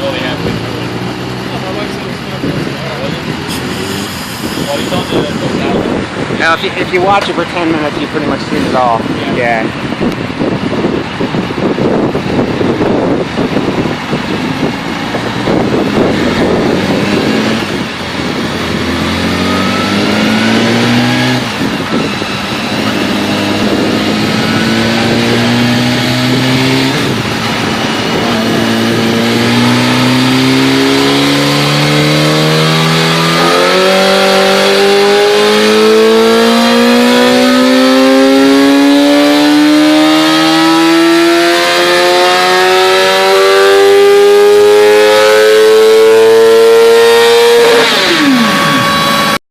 only halfway through it. Oh, my wife said it was fun. Was it? Well, you told me that it was 1,000. Now, if you watch it for 10 minutes, you've pretty much seen it all. Yeah.